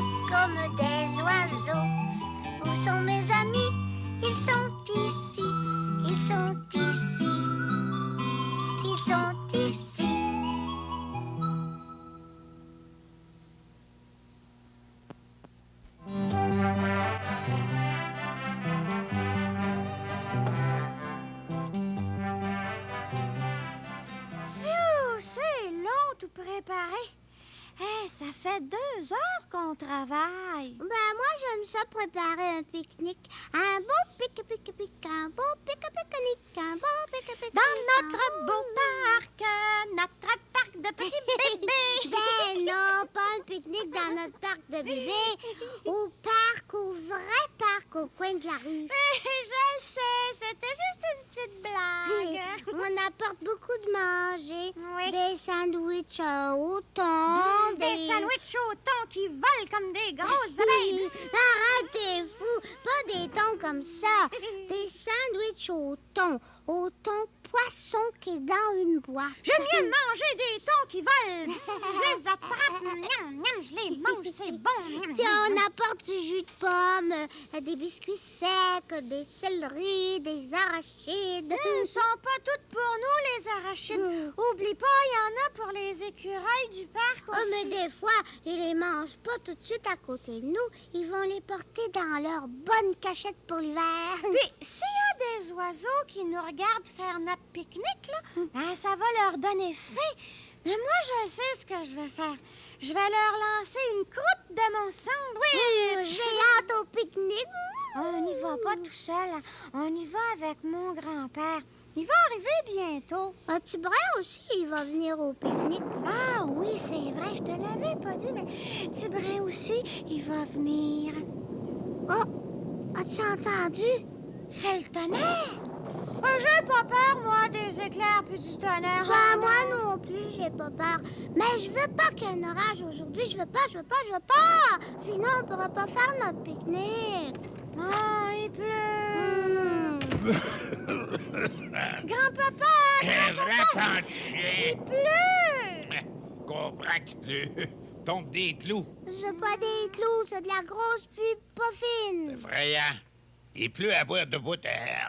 chantent comme des oiseaux. Où sont mes amis? Ils sont ici, ils sont ici, ils sont ici. C'est long tout préparé. Ça fait 2 heures qu'on travaille. Moi, j'aime ça préparer un pique-nique. Un beau pique-pique-pique, un beau pique-pique-nique, un beau pique-pique-nique. Dans notre beau parc de petits bébés. Ben non, pas un pique-nique dans notre parc de bébés. Au vrai parc, au coin de la rue. Je le sais, c'était juste une petite blague. On apporte beaucoup de manger. Oui. Des sandwichs au thon. Des sandwichs au thon qui volent comme des grosses abeilles. Arrête, t'es fou. Pas des thons comme ça. Des sandwichs au thon poisson qui est dans une boîte. J'aime mieux manger des thons qui volent. Si je les attrape, miam, miam, je les mange, c'est bon. Miam, Puis miam. on apporte du jus de pomme, des biscuits secs, des céleris, des arachides. Ils sont pas toutes pour nous, les arachides. Oublie pas, il y en a pour les écureuils du parc Oh, aussi. mais des fois, ils les mangent pas tout de suite à côté de nous. Ils vont les porter dans leur bonne cachette pour l'hiver. Puis, s'il y a des oiseaux qui nous regardent faire notre pique-nique, là, ça va leur donner faim. Mais moi, je sais ce que je vais faire. Je vais leur lancer une croûte de mon sandwich. J'ai hâte au pique-nique. On n'y va pas tout seul. On y va avec mon grand-père. Il va arriver bientôt. Tibrin aussi, il va venir au pique-nique. Ah oui, c'est vrai, je te l'avais pas dit, mais Tibrin aussi, il va venir. Oh, as-tu entendu? C'est le tonnerre. J'ai pas peur, moi, des éclairs puis du tonnerre. Moi non plus, j'ai pas peur. Mais je veux pas qu'il y ait un orage aujourd'hui. Je veux pas. Sinon, on pourra pas faire notre pique-nique. Ah, il pleut. Grand-papa! Va-t'en de chien! Il pleut! Comprends qu'il pleut. Tombe des clous. C'est pas des clous, c'est de la grosse pluie pas C'est fine. effrayant. Il pleut à boire debout.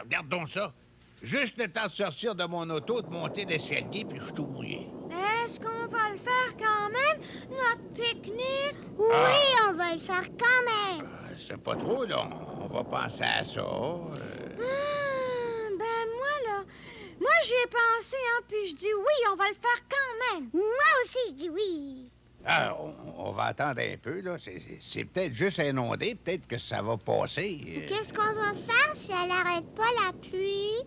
Regarde donc ça. Juste le temps de sortir de mon auto, de monter l'escalier, puis je suis tout mouillé. Est-ce qu'on va le faire quand même, notre pique-nique? Oui, on va le faire quand même. C'est pas trop, là. On va penser à ça. Moi, j'y ai pensé, puis je dis oui, on va le faire quand même. Moi aussi, je dis oui. On va attendre un peu, là. C'est peut-être juste inondé. Peut-être que ça va passer. Qu'est-ce qu'on va faire si elle arrête pas la pluie?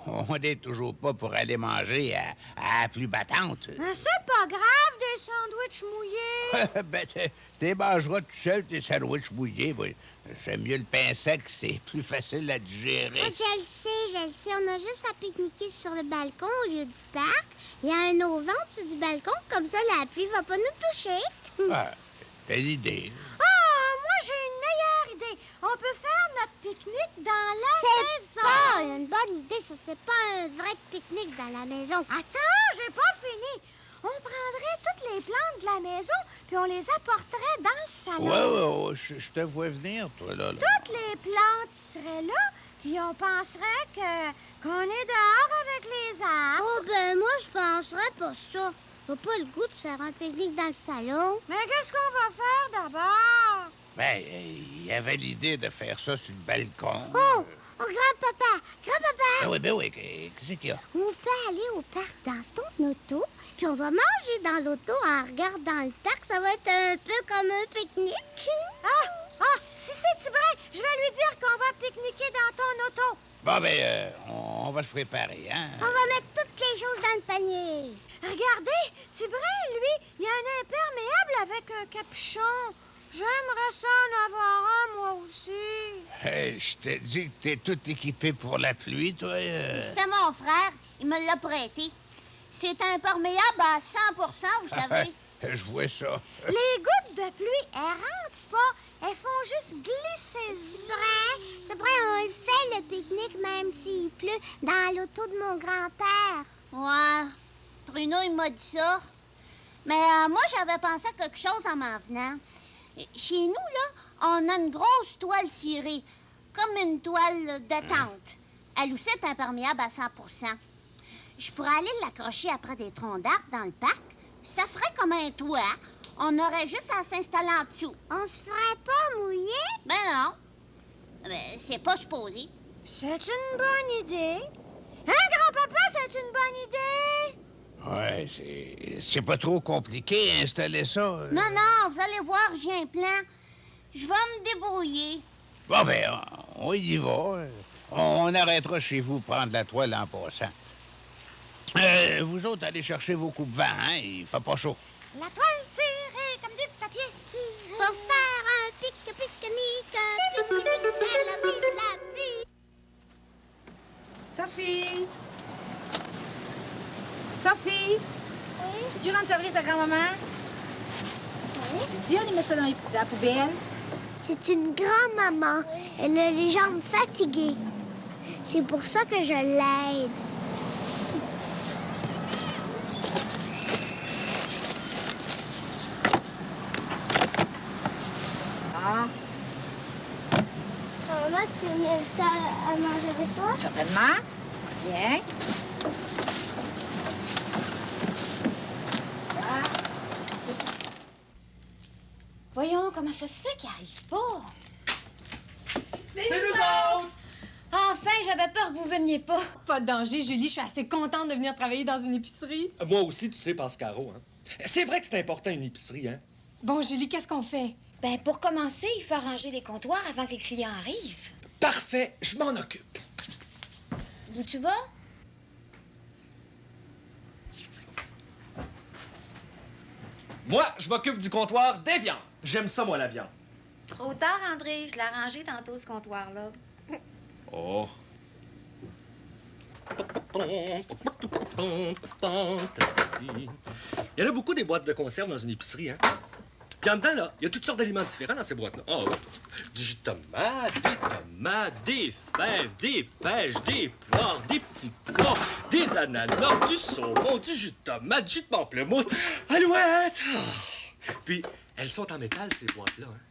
On n'est toujours pas pour aller manger à la pluie battante. C'est pas grave, des sandwichs mouillés. Ben, t'es mangeras tout seul, tes sandwichs mouillés. Moi. J'aime mieux le pain sec, c'est plus facile à digérer. Je le sais. On a juste à pique-niquer sur le balcon au lieu du parc. Il y a un auvent au-dessus du balcon, comme ça la pluie va pas nous toucher. T'as l'idée. Moi, j'ai une meilleure idée. On peut faire notre pique-nique dans la C'est maison. pas une bonne idée, ça. C'est pas un vrai pique-nique dans la maison. Attends, j'ai pas fini. On prendrait toutes les plantes de la maison, puis on les apporterait dans le salon. Ouais, je te vois venir, toi, là. Toutes les plantes seraient là, puis on penserait qu'on est dehors avec les arbres. Oh, ben moi, je penserais pas ça. J'ai pas le goût de faire un pique-nique dans le salon. Mais qu'est-ce qu'on va faire d'abord? Ben, il y avait l'idée de faire ça sur le balcon. Oh, grand-papa! Ben oui, qu'est-ce qu'il y a? On peut aller au parc dans ton auto, puis on va manger dans l'auto en regardant le parc. Ça va être un peu comme un pique-nique. Si c'est Tibrin, je vais lui dire qu'on va pique-niquer dans ton auto. Bon, ben, on va se préparer, hein? On va mettre toutes les choses dans le panier. Regardez, Tibrin, lui, il y a un imperméable avec un capuchon. J'aimerais ça en avoir un, moi aussi. Hey, je te dis que t'es tout équipé pour la pluie, toi. C'était mon frère. Il me l'a prêté. C'est imperméable à 100%, vous savez. Je vois ça. Les gouttes de pluie, elles rentrent pas. Elles font juste glisser. C'est vrai, on le fait, le pique-nique, même s'il pleut, dans l'auto de mon grand-père. Ouais. Bruno, il m'a dit ça. Mais moi, j'avais pensé à quelque chose en m'en venant. Chez nous, là, on a une grosse toile cirée, comme une toile de tente. Elle aussi est imperméable à 100 %. Je pourrais aller l'accrocher après des troncs d'arbres dans le parc. Ça ferait comme un toit. On aurait juste à s'installer en dessous. On se ferait pas mouiller? Ben non. Ben, c'est pas supposé. C'est une bonne idée. Hein, grand-papa, c'est une bonne idée? Ouais, c'est pas trop compliqué, installer ça. Non, non, vous allez voir, j'ai un plan. Je vais me débrouiller. Bon, ben, on y va. On arrêtera chez vous prendre la toile en passant. Vous autres, allez chercher vos coupes-vents, hein? Il fait pas chaud. La toile cirée comme du papier ciré. Pour faire un pique-pique-nique, un pique-nique à la vie, la pluie. Sophie! Sophie! Oui? Tu rendre service à grand-maman? Oui? Tu aller mettre ça dans la poubelle? C'est une grand-maman. Elle a les jambes fatiguées. C'est pour ça que je l'aide. Ah, Maman, tu viens ça à manger avec toi? certainement. Bien. Voyons, comment ça se fait qu'il arrive pas? C'est nous autres! Enfin, j'avais peur que vous veniez pas. Pas de danger, Julie. Je suis assez contente de venir travailler dans une épicerie. Moi aussi, tu sais, Pascaro, hein? C'est vrai que c'est important, une épicerie, hein? Bon, Julie, qu'est-ce qu'on fait? Ben, pour commencer, il faut arranger les comptoirs avant que les clients arrivent. Parfait, je m'en occupe. D'où tu vas? Moi, je m'occupe du comptoir des viandes. J'aime ça, moi, la viande. Trop tard, André. Je l'ai arrangé tantôt, ce comptoir-là. Oh. Il y en a beaucoup des boîtes de conserve dans une épicerie, hein? Puis en dedans, là, il y a toutes sortes d'aliments différents dans ces boîtes-là. Oh, du jus de tomate, des fèves, des pêches, des poires, des petits pois, des ananas, du saumon, du jus de tomate, du jus de pamplemousse, alouette! Oh. Puis, elles sont en métal, ces boîtes-là, hein?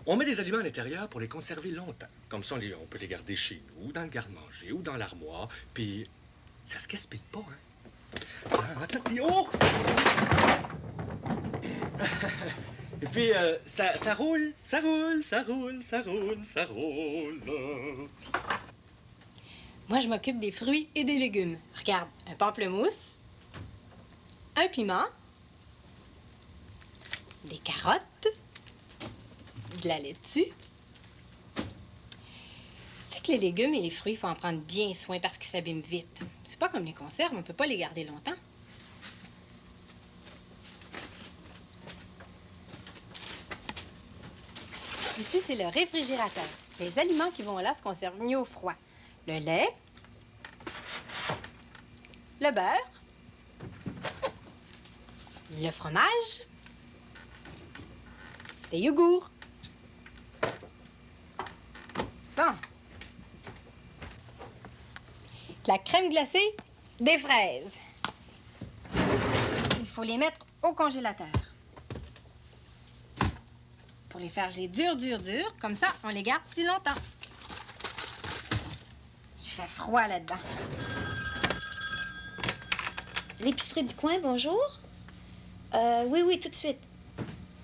On met des aliments à l'intérieur pour les conserver longtemps. Comme ça, on peut les garder chez nous, dans le garde-manger ou dans l'armoire. Puis, ça se gaspille pas, hein? Oh! Et puis, ça roule, ça roule, ça roule, ça roule, ça roule. Moi, je m'occupe des fruits et des légumes. Regarde, un pamplemousse, un piment, des carottes, de la laitue. Tu sais que les légumes et les fruits, il faut en prendre bien soin parce qu'ils s'abîment vite. C'est pas comme les conserves, on peut pas les garder longtemps. Ici, c'est le réfrigérateur. Les aliments qui vont là se conservent mieux au froid. Le lait, le beurre, le fromage, les yogourts. Bon. La crème glacée, des fraises. Il faut les mettre au congélateur. Pour les faire geler dur. Comme ça, on les garde plus longtemps. Il fait froid là-dedans. L'épicerie du coin, bonjour. Oui, tout de suite.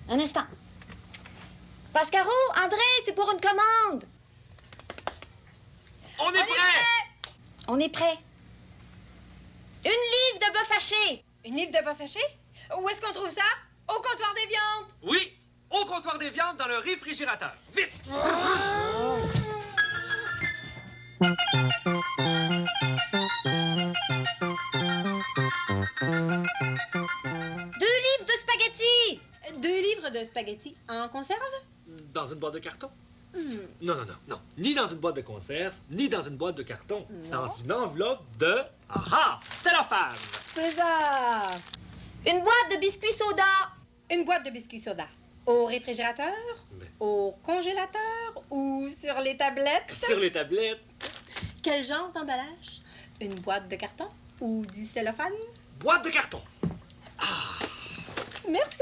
Un instant. Pascaro, André, c'est pour une commande. On est prêt! On est prêt. Une livre de bœuf haché. Une livre de bœuf haché? Où est-ce qu'on trouve ça? Au comptoir des viandes! Oui, au comptoir des viandes dans le réfrigérateur. Vite! Deux livres de spaghettis. 2 livres de spaghettis en conserve? Dans une boîte de carton? Non. Ni dans une boîte de conserve, ni dans une boîte de carton. Dans une enveloppe de... cellophane! C'est ça! Une boîte de biscuits soda. Une boîte de biscuits soda. Au réfrigérateur? Mais- Au congélateur? Ou sur les tablettes? Sur les tablettes. Quel genre d'emballage? Une boîte de carton? Ou du cellophane? Boîte de carton. Merci!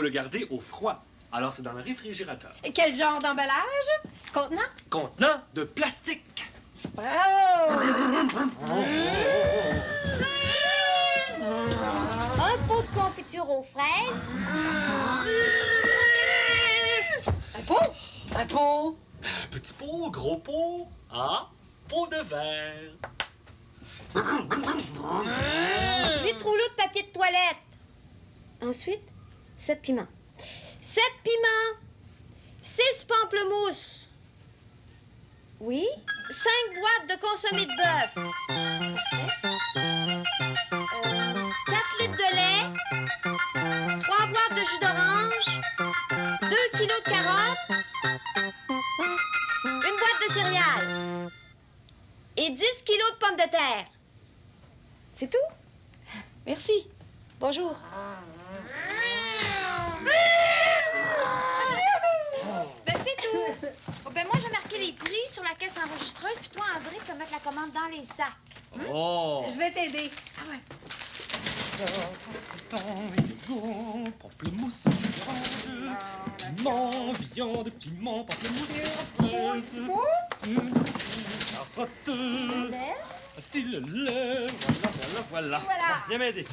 faut le garder au froid. Alors, c'est dans le réfrigérateur. Et quel genre d'emballage? Contenant? Contenant de plastique. Bravo! Un pot de confiture aux fraises. Un pot? Un pot? Petit pot, gros pot. Ah, pot de verre. 8 rouleaux de papier de toilette. Ensuite, 7 piments. 7 piments. 6 pamplemousses. Oui. 5 boîtes de consommé de bœuf. Parfait. 4 litres de lait. 3 boîtes de jus d'orange. 2 kilos de carottes. Une boîte de céréales. Et 10 kilos de pommes de terre. C'est tout? Merci. Bonjour. Ben, c'est tout. Oh, ben, moi, j'ai marqué les prix sur la caisse enregistreuse, puis toi, André, tu vas mettre la commande dans les sacs. Oh! Je vais t'aider. Ah ouais. Pamplemousse, piment, viande, piment, pamplemousse, fraise, carotte, le lait, voilà. Voilà. Bon, viens m'aider.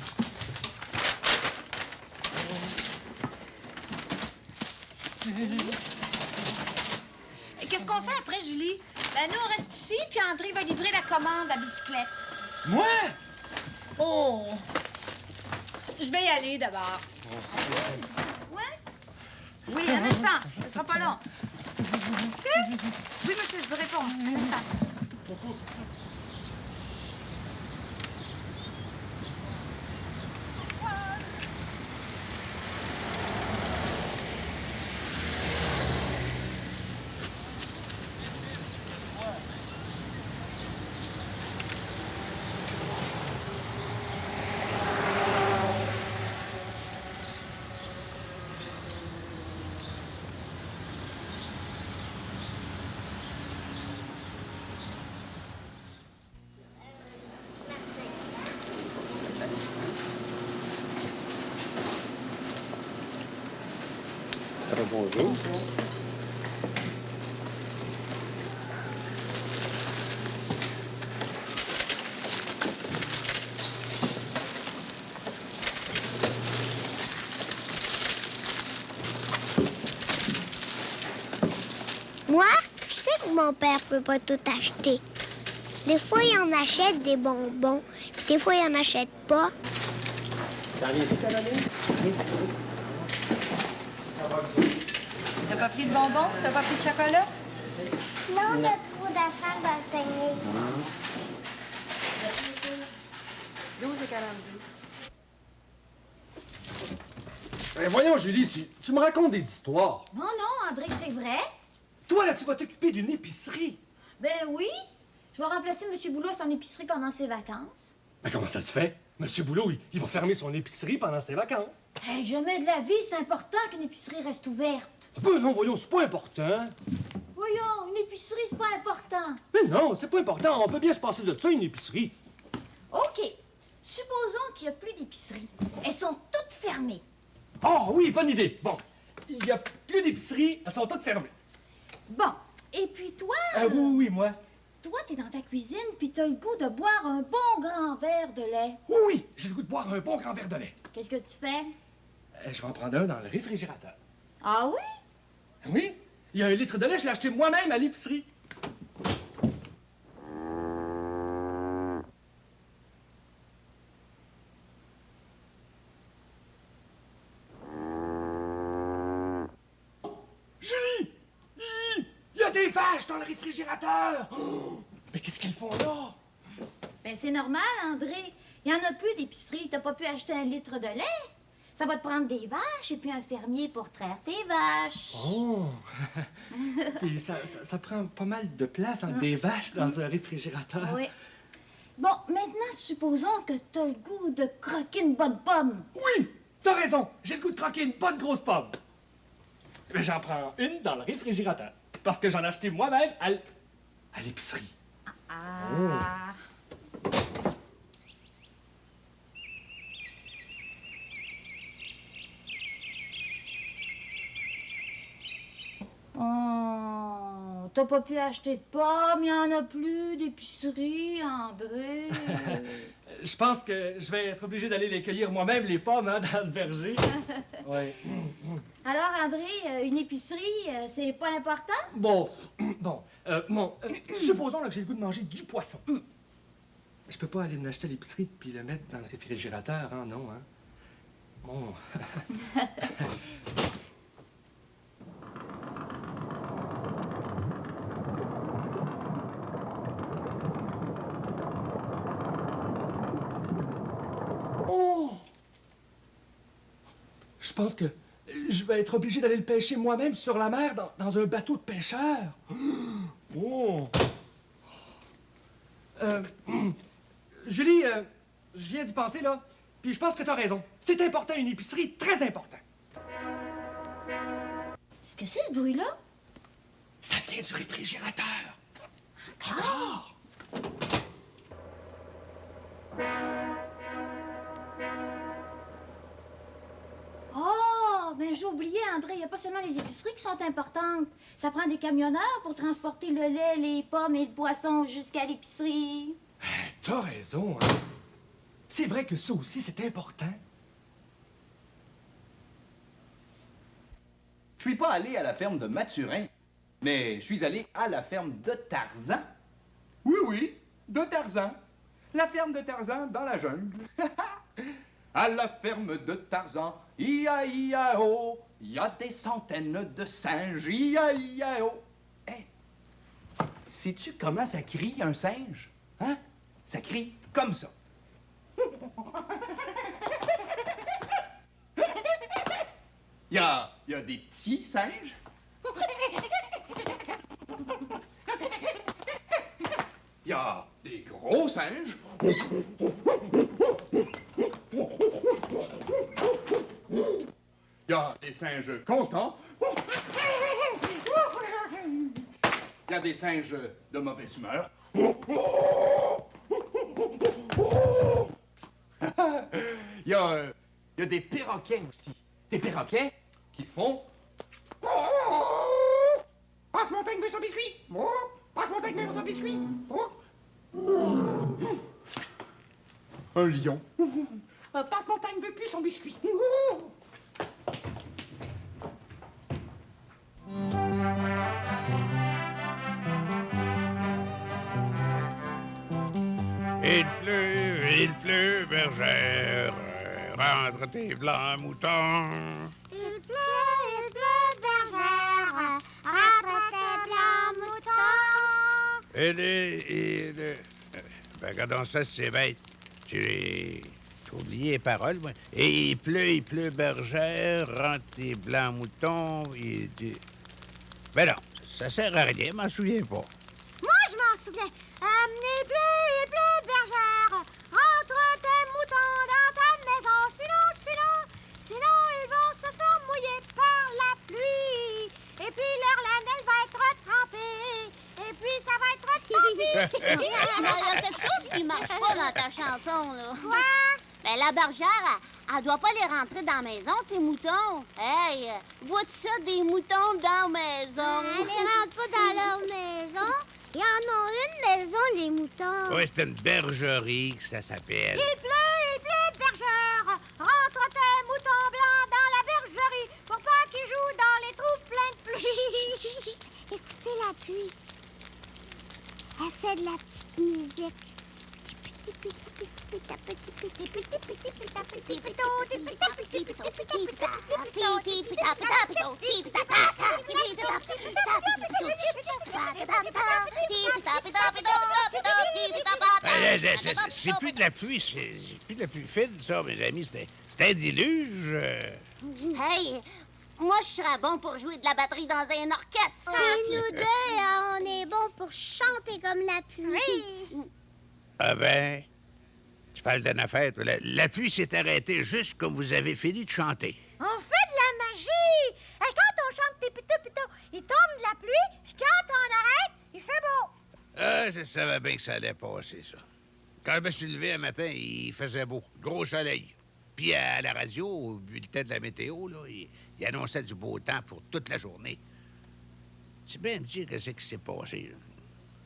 Et qu'est-ce qu'on fait après, Julie? Ben, nous, on reste ici, puis André va livrer la commande à bicyclette. Moi? Oh! Je vais y aller d'abord. Ouais? Oui, un instant. Ce sera pas long. Oui, monsieur, je vous réponds. Un instant. Bonjour. Moi, je sais que mon père peut pas tout acheter. Des fois, il en achète des bonbons, puis des fois, il en achète pas. T'as pas pris de bonbons? T'as pas pris de chocolat? Non, on a trop d'affaires dans le panier. 12 et 42. Ben voyons, Julie, tu me racontes des histoires. Non, non, André, c'est vrai. Toi, là, tu vas t'occuper d'une épicerie. Ben oui. Je vais remplacer M. Boulot à son épicerie pendant ses vacances. Mais comment ça se fait? Monsieur Boulot, il va fermer son épicerie pendant ses vacances. Hey, jamais de la vie, c'est important qu'une épicerie reste ouverte. Ben non, voyons, c'est pas important. Voyons, une épicerie, c'est pas important. Mais non, c'est pas important. On peut bien se passer de ça, une épicerie. OK. Supposons qu'il n'y a plus d'épicerie. Elles sont toutes fermées. Oh oui, bonne idée. Bon, il y a plus d'épicerie, elles sont toutes fermées. Bon. Et puis toi, Oui, moi. toi, t'es dans ta cuisine, puis t'as le goût de boire un bon grand verre de lait. Oui, j'ai le goût de boire un bon grand verre de lait. Qu'est-ce que tu fais? Je vais en prendre un dans le réfrigérateur. Ah oui? Oui, il y a 1 litre de lait, je l'ai acheté moi-même à l'épicerie. Julie! Il y a des vaches dans le réfrigérateur! Oh, mais qu'est-ce qu'elles font là? Ben c'est normal, André. Il n'y en a plus d'épicerie. T'as pas pu acheter 1 litre de lait. Ça va te prendre des vaches et puis un fermier pour traire tes vaches. Oh! Puis ça prend pas mal de place entre des vaches dans un réfrigérateur. Oui. Bon, maintenant, supposons que t'as le goût de croquer une bonne pomme. Oui! T'as raison! J'ai le goût de croquer une bonne grosse pomme. Mais j'en prends une dans le réfrigérateur. Parce que j'en ai acheté moi-même à l'épicerie. Ah. t'as pas pu acheter de pommes, il y en a plus d'épicerie, André. Je pense que je vais être obligé d'aller les cueillir moi-même, les pommes, hein, dans le verger. Oui. Alors, André, une épicerie, c'est pas important? Bon, supposons là, que j'ai le goût de manger du poisson. Je peux pas aller m'acheter à l'épicerie puis le mettre dans le réfrigérateur, hein, non, hein? Bon. Oh! Je pense que je vais être obligé d'aller le pêcher moi-même sur la mer dans un bateau de pêcheur. Oh! Julie, je viens d'y penser, là. Puis je pense que t'as raison. C'est important, une épicerie, très important. Qu'est-ce que c'est, ce bruit-là? Ça vient du réfrigérateur. Encore? Oh, ben j'ai oublié, André, il n'y a pas seulement les épiceries qui sont importantes. Ça prend des camionneurs pour transporter le lait, les pommes et le poisson jusqu'à l'épicerie. T'as raison, hein. C'est vrai que ça aussi, c'est important. Je suis pas allé à la ferme de Mathurin, mais je suis allé à la ferme de Tarzan. Oui, oui, de Tarzan. La ferme de Tarzan dans la jungle. À la ferme de Tarzan, ia-ia-o, il y a des centaines de singes, ia-ia-o. Hé, sais-tu comment ça crie, un singe? Hein? Ça crie comme ça. Il y a des petits singes. Il y a des gros singes. Il y a des singes contents. Il y a des singes de mauvaise humeur. Il y a des perroquets aussi. Des perroquets qui font... Passe-montagne veut son biscuit. Passe-montagne veut son biscuit. Un lion. Passe-montagne veut plus son biscuit. Il pleut, bergère, rentre tes blancs moutons. Il pleut, bergère, rentre tes blancs moutons. Ben, regardons ça, c'est bête. J'ai oublié les paroles, moi. Et il pleut, bergère, rentre tes blancs moutons. Ben non, ça sert à rien, je m'en souviens pas. Moi, je m'en souviens. Il pleut, bergère, rentre tes moutons dans ta maison, sinon ils vont se faire mouiller par la pluie. Et puis leur lanelle va être trempée, et puis ça va être tant pis. Il y a quelque chose qui marche pas dans ta chanson, là. Quoi? Ben, la bergère, elle doit pas les rentrer dans la maison, ces moutons. Hey, vois-tu ça, des moutons dans la maison? Elle les rentre pas dans leur maison. Ils en ont une maison, les moutons. Oui, c'est une bergerie que ça s'appelle. Il pleut, bergère, rentre tes moutons blancs dans la bergerie pour pas qu'ils jouent dans les trous pleins de pluie. Chut, écoutez la pluie. Elle fait de la petite musique. C'est plus de la pluie, c'est plus de la pluie fine, ça, mes amis. C'est un déluge. Hey, moi, je serais bon pour jouer de la batterie dans un orchestre. Et nous deux, on est bons pour chanter comme la pluie. Ah ben, tu parles d'une affaire, toi. La pluie s'est arrêtée juste comme vous avez fini de chanter. On fait de la magie. Et quand on chante tes pitou, il tombe de la pluie, puis quand on arrête, il fait beau. Ah, je savais bien que ça allait passer, ça. Quand je me suis levé un matin, il faisait beau. Gros soleil. Puis à la radio, au bulletin de la météo, là, il annonçait du beau temps pour toute la journée. C'est bien me dire qu'est-ce qui s'est passé, là.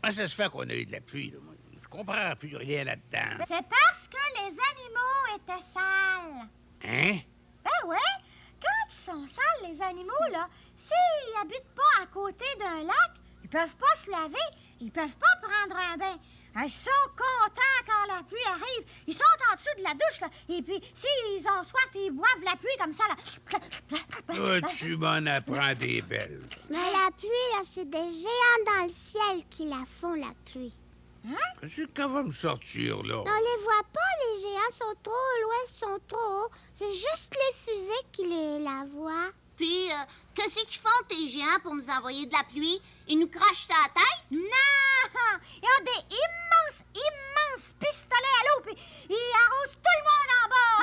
Comment ça se fait qu'on a eu de la pluie, là? Moi, je comprends plus rien là-dedans. C'est parce que les animaux étaient sales. Hein? Ben ouais, quand ils sont sales, les animaux, là, s'ils habitent pas à côté d'un lac, ils peuvent pas se laver, ils peuvent pas prendre un bain. Ils sont contents quand la pluie arrive. Ils sont en dessous de la douche, là, et puis s'ils ont soif, ils boivent la pluie comme ça, là. Oh, tu m'en apprends des belles. Mais la pluie, là, c'est des géants dans le ciel qui la font, la pluie. Qu'est-ce qu'elle va me sortir, là? On les voit pas, les géants sont trop loin, sont trop hauts. C'est juste les fusées qui la voient. Puis, qu'est-ce qu'ils font, tes géants, pour nous envoyer de la pluie? Ils nous crachent sur la tête? Non! Ils ont des immenses pistolets à l'eau, puis ils arrosent tout le monde en bas.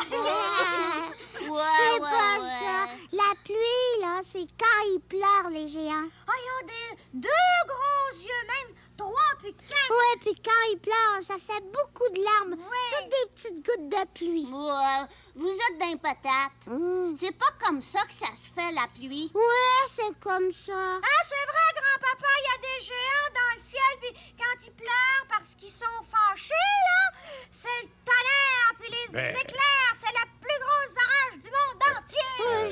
C'est pas ça. La pluie, là, c'est quand ils pleurent, les géants. Ah, ils ont deux gros yeux, même 3 puis 4. Ouais, puis quand ils pleurent, ça fait beaucoup de larmes. Ouais. Toutes des petites gouttes de pluie. Vous êtes d'un patate. C'est pas comme ça que ça se fait, la pluie. Ouais, c'est comme ça. Ah, c'est vrai, grand-papa, il y a des géants dans le ciel, puis quand ils pleurent parce qu'ils sont fâchés, là, c'est le tonnerre, puis les éclairs, c'est la plus grosse orage du monde entier.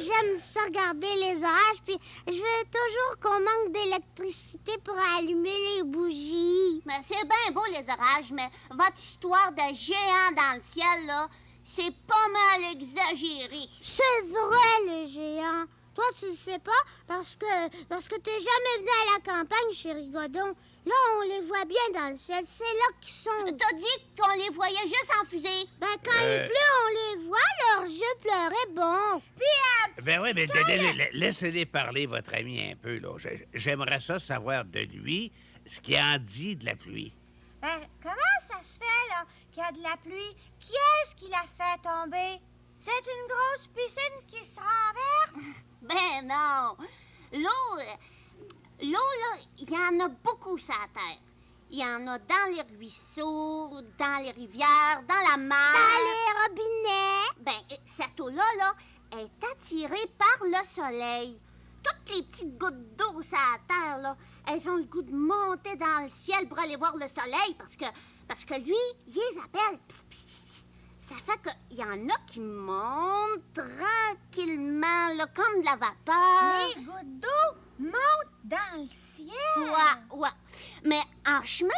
J'aime ça regarder les orages, puis je veux toujours qu'on manque d'électricité pour allumer les bougies. Mais c'est bien beau, les orages, mais votre histoire de géants dans le ciel, là, c'est pas mal exagéré. C'est vrai, les géants. Toi, tu le sais pas parce que t'es jamais venu à la campagne chez Rigodon. Là, on les voit bien dans le ciel. C'est là qu'ils sont. T'as dit qu'on les voyait juste en fusée. Ben, quand il pleut, on les voit, leurs yeux pleuraient bon. Puis, Ben oui, mais laissez-les parler, votre ami, un peu, là. J'aimerais ça savoir de lui ce qu'il en dit de la pluie. comment ça se fait, là, qu'il y a de la pluie? Qui est-ce qui l'a fait tomber? C'est une grosse piscine qui se renverse? Ben non. L'eau, là, il y en a beaucoup sur la terre. Il y en a dans les ruisseaux, dans les rivières, dans la mer. Dans les robinets. Ben, cette eau-là, là, est attirée par le soleil. Toutes les petites gouttes d'eau sur la terre, là, elles ont le goût de monter dans le ciel pour aller voir le soleil parce que lui, il les appelle. Pss, pss, pss, pss. Ça fait qu'il y en a qui montent tranquillement, là, comme de la vapeur. Les gouttes d'eau montent dans le ciel. Ouais. Mais en chemin,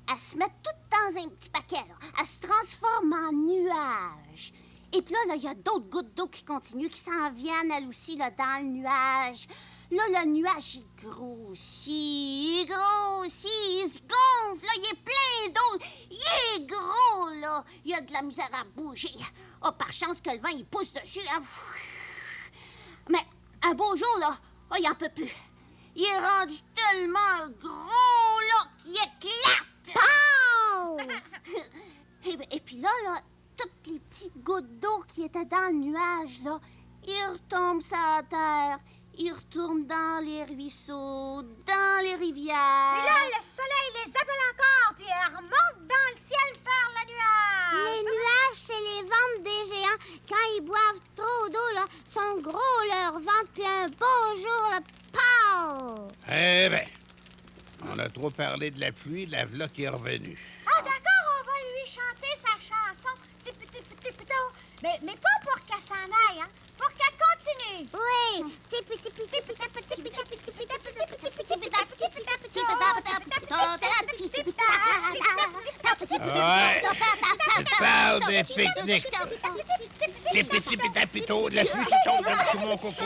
elles se mettent toutes dans un petit paquet, là. Elles se transforment en nuages. Et puis là, il y a d'autres gouttes d'eau qui continuent, qui s'en viennent, elles aussi, là, dans le nuage. Là, le nuage, il grossit, il se gonfle, là, il est plein d'eau, il est gros, là. Il y a de la misère à bouger. Oh, par chance que le vent, il pousse dessus, hein. Mais un beau jour, là, oh, il en peut plus. Il est rendu tellement gros, là, qu'il éclate. Pow! Et puis là, toutes les petites gouttes d'eau qui étaient dans le nuage, là, ils retombent sur la terre. Ils retournent dans les ruisseaux, dans les rivières. Et là, le soleil les appelle encore, puis elles remontent dans le ciel faire le nuage. Les nuages, c'est les ventres des géants. Quand ils boivent trop d'eau, là, sont gros leurs ventres, puis un beau jour, là, pow! Eh bien, on a trop parlé de la pluie, la v'là qui est revenue. Ah, d'accord, on va lui chanter sa chanson. Mais pas pour qu'elle s'en aille, hein? Pour qu'elle continue. Oui! Ouais, tu parles des pique-niques. Des petits pétapitos, de la pluie qui tombe dans mon coco.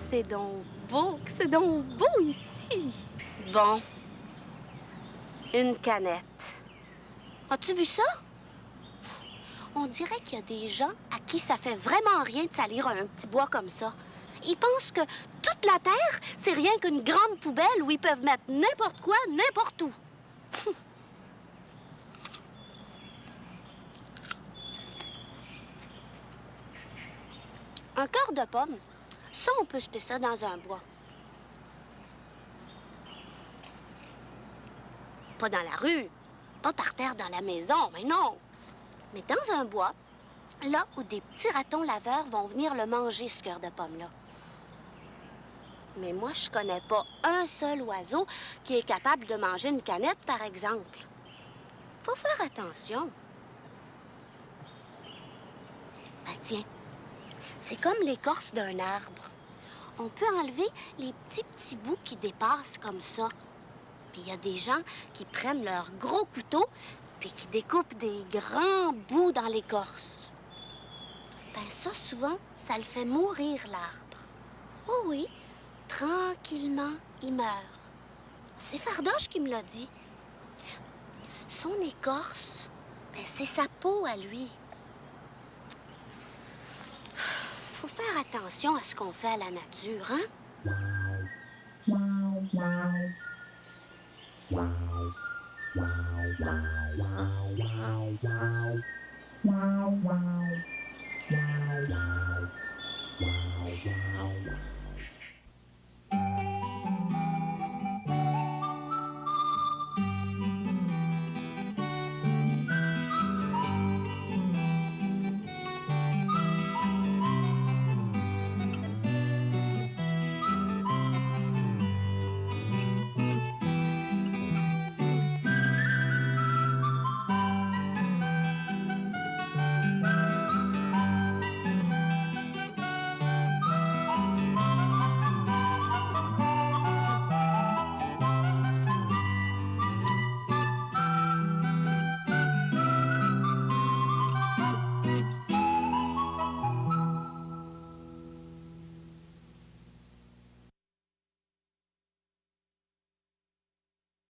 c'est donc beau ici. Bon, une canette. As-tu vu ça? On dirait qu'il y a des gens à qui ça fait vraiment rien de salir un petit bois comme ça. Ils pensent que toute la terre, c'est rien qu'une grande poubelle où ils peuvent mettre n'importe quoi, n'importe où. Un quart de pomme, ça, on peut jeter ça dans un bois. Pas dans la rue, pas par terre dans la maison, mais non. Mais dans un bois, là où des petits ratons laveurs vont venir le manger, ce cœur de pomme-là. Mais moi, je connais pas un seul oiseau qui est capable de manger une canette, par exemple. Faut faire attention. Ben tiens, c'est comme l'écorce d'un arbre. On peut enlever les petits bouts qui dépassent comme ça. Puis il y a des gens qui prennent leur gros couteau puis qui découpent des grands bouts dans l'écorce. Ben ça, souvent, ça le fait mourir, l'arbre. Oh oui, tranquillement, il meurt. C'est Fardoche qui me l'a dit. Son écorce, ben c'est sa peau à lui. Faut faire attention à ce qu'on fait à la nature, hein?